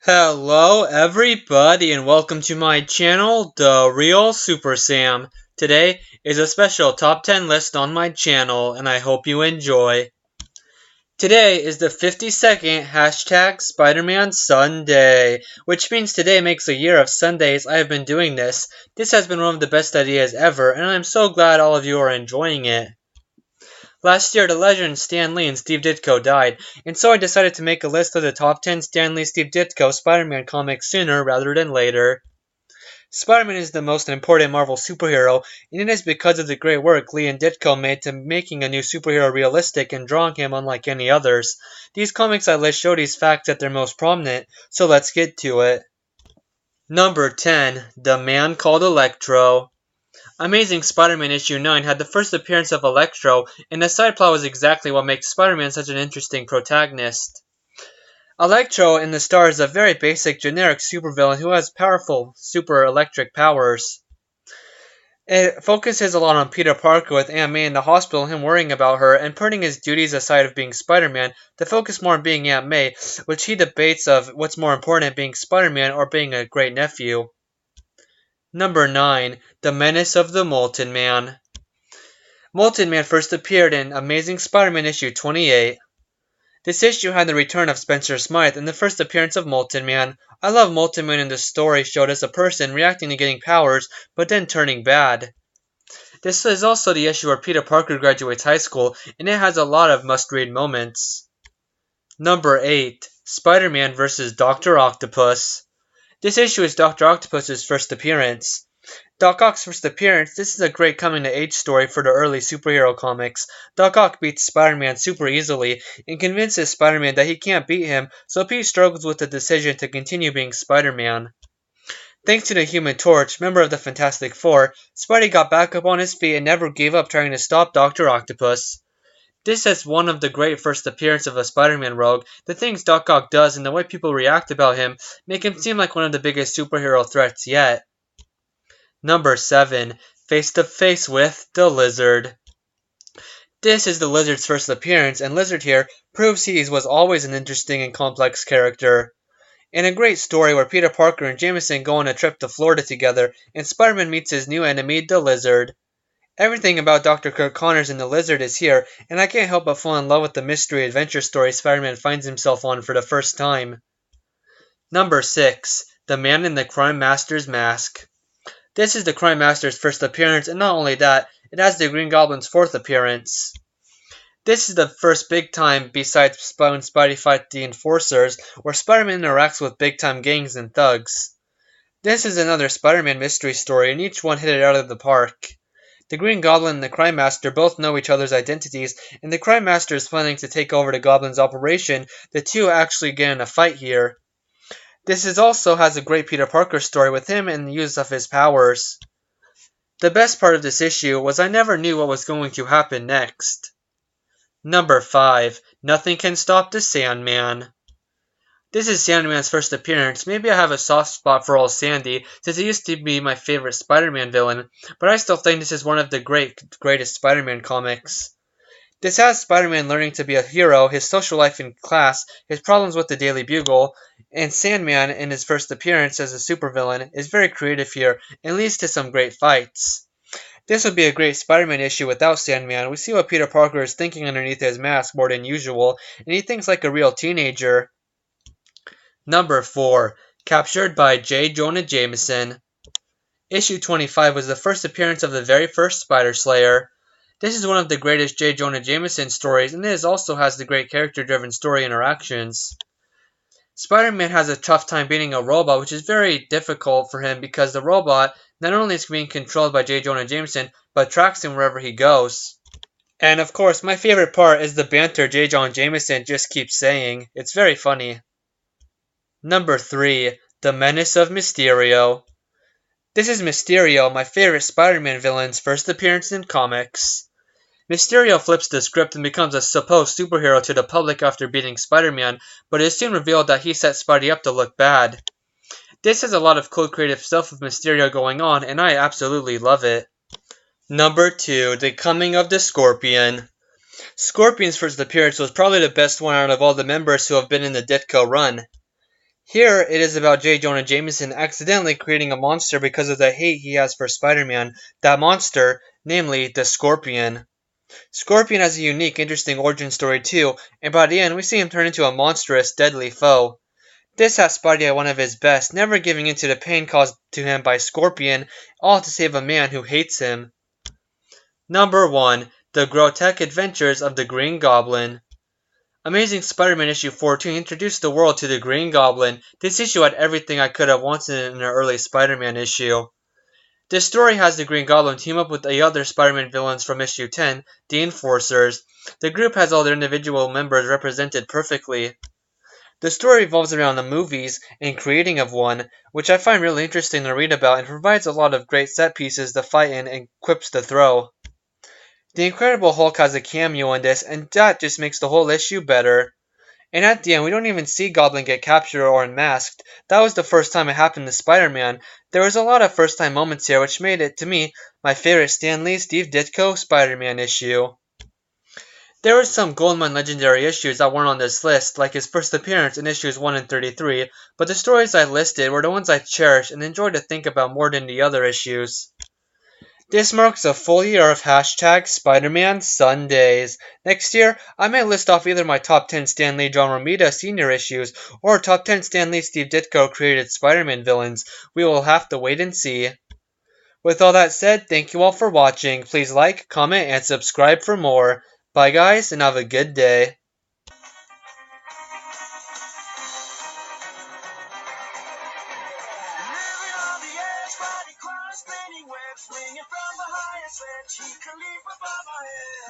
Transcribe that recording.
Hello everybody and welcome to my channel, The Real Super Sam. Today is a special top 10 list on my channel and I hope you enjoy. Today is the 52nd hashtag Spider-Man Sunday, which means today makes a year of Sundays I have been doing this. This has been one of the best ideas ever and I'm so glad all of you are enjoying it. Last year, the legend Stan Lee and Steve Ditko died, and so I decided to make a list of the top 10 Stan Lee Steve Ditko Spider-Man comics sooner rather than later. Spider-Man is the most important Marvel superhero, and it is because of the great work Lee and Ditko made to making a new superhero realistic and drawing him unlike any others. These comics I list show these facts at their most prominent, so let's get to it. Number 10. The Man Called Electro. Amazing Spider-Man issue 9 had the first appearance of Electro, and the side plot was exactly what makes Spider-Man such an interesting protagonist. Electro in the Star is a very basic, generic supervillain who has powerful, super electric powers. It focuses a lot on Peter Parker with Aunt May in the hospital and him worrying about her, and putting his duties aside of being Spider-Man to focus more on being Aunt May, which he debates of what's more important, being Spider-Man or being a great nephew. Number 9. The Menace of the Molten Man. Molten Man first appeared in Amazing Spider-Man issue 28. This issue had the return of Spencer Smythe and the first appearance of Molten Man. I love Molten Man in this story showed us a person reacting to getting powers, but then turning bad. This is also the issue where Peter Parker graduates high school, and it has a lot of must-read moments. Number 8. Spider-Man vs. Dr. Octopus. This issue is Dr. Octopus's first appearance. Doc Ock's first appearance, this is a great coming-to-age story for the early superhero comics. Doc Ock beats Spider-Man super easily and convinces Spider-Man that he can't beat him, so Pete struggles with the decision to continue being Spider-Man. Thanks to the Human Torch, member of the Fantastic Four, Spidey got back up on his feet and never gave up trying to stop Dr. Octopus. This is one of the great first appearances of a Spider-Man rogue. The things Doc Ock does and the way people react about him make him seem like one of the biggest superhero threats yet. Number 7. Face to Face with the Lizard. This is the Lizard's first appearance, and Lizard here proves he was always an interesting and complex character. In a great story where Peter Parker and Jameson go on a trip to Florida together, and Spider-Man meets his new enemy, the Lizard. Everything about Dr. Kirk Connors and the Lizard is here, and I can't help but fall in love with the mystery adventure story Spider-Man finds himself on for the first time. Number 6. The Man in the Crime Master's Mask. This is the Crime Master's first appearance, and not only that, it has the Green Goblin's fourth appearance. This is the first big time, besides when Spidey fights the Enforcers, where Spider-Man interacts with big time gangs and thugs. This is another Spider-Man mystery story, and each one hit it out of the park. The Green Goblin and the Crime Master both know each other's identities, and the Crime Master is planning to take over the Goblin's operation. The two actually get in a fight here. This also has a great Peter Parker story with him and the use of his powers. The best part of this issue was I never knew what was going to happen next. Number 5. Nothing Can Stop the Sandman. This is Sandman's first appearance. Maybe I have a soft spot for old Sandy, since he used to be my favorite Spider-Man villain, but I still think this is one of the greatest Spider-Man comics. This has Spider-Man learning to be a hero, his social life in class, his problems with the Daily Bugle, and Sandman, in his first appearance as a supervillain, is very creative here and leads to some great fights. This would be a great Spider-Man issue without Sandman. We see what Peter Parker is thinking underneath his mask more than usual, and he thinks like a real teenager. Number 4. Captured by J.Jonah Jameson. Issue 25 was the first appearance of the very first Spider Slayer. This is one of the greatest J.Jonah Jameson stories, and it also has the great character-driven story interactions. Spider-Man has a tough time beating a robot, which is very difficult for him because the robot not only is being controlled by J. Jonah Jameson, but tracks him wherever he goes. And of course, my favorite part is the banter J. Jonah Jameson just keeps saying. It's very funny. Number 3. The Menace of Mysterio. This is Mysterio, my favorite Spider-Man villain's first appearance in comics. Mysterio flips the script and becomes a supposed superhero to the public after beating Spider-Man, but it is soon revealed that he set Spidey up to look bad. This has a lot of cool creative stuff with Mysterio going on, and I absolutely love it. Number 2. The Coming of the Scorpion. Scorpion's first appearance was probably the best one out of all the members who have been in the Ditko run. Here, it is about J.Jonah Jameson accidentally creating a monster because of the hate he has for Spider-Man. That monster, namely the Scorpion. Scorpion has a unique, interesting origin story too, and by the end, we see him turn into a monstrous, deadly foe. This has Spidey at one of his best, never giving in to the pain caused to him by Scorpion, all to save a man who hates him. Number 1. The Grotesque Adventures of the Green Goblin. Amazing Spider-Man issue 14 introduced the world to the Green Goblin. This issue had everything I could have wanted in an early Spider-Man issue. This story has the Green Goblin team up with the other Spider-Man villains from issue 10, the Enforcers. The group has all their individual members represented perfectly. The story revolves around the movies and creating of one, which I find really interesting to read about and provides a lot of great set pieces to fight in and quips to throw. The Incredible Hulk has a cameo in this, and that just makes the whole issue better. And at the end, we don't even see Goblin get captured or unmasked. That was the first time it happened to Spider-Man. There was a lot of first-time moments here, which made it, to me, my favorite Stan Lee Steve Ditko Spider-Man issue. There were some Goldman legendary issues that weren't on this list, like his first appearance in issues 1 and 33, but the stories I listed were the ones I cherished and enjoyed to think about more than the other issues. This marks a full year of hashtag Spider-Man Sundays. Next year, I may list off either my top 10 Stan Lee John Romita senior issues or top 10 Stan Lee Steve Ditko created Spider-Man villains. We will have to wait and see. With all that said, thank you all for watching. Please like, comment, and subscribe for more. Bye guys, and have a good day. Living on the edge, riding across spinning web, swinging from the highest ledge, he can leap above our head.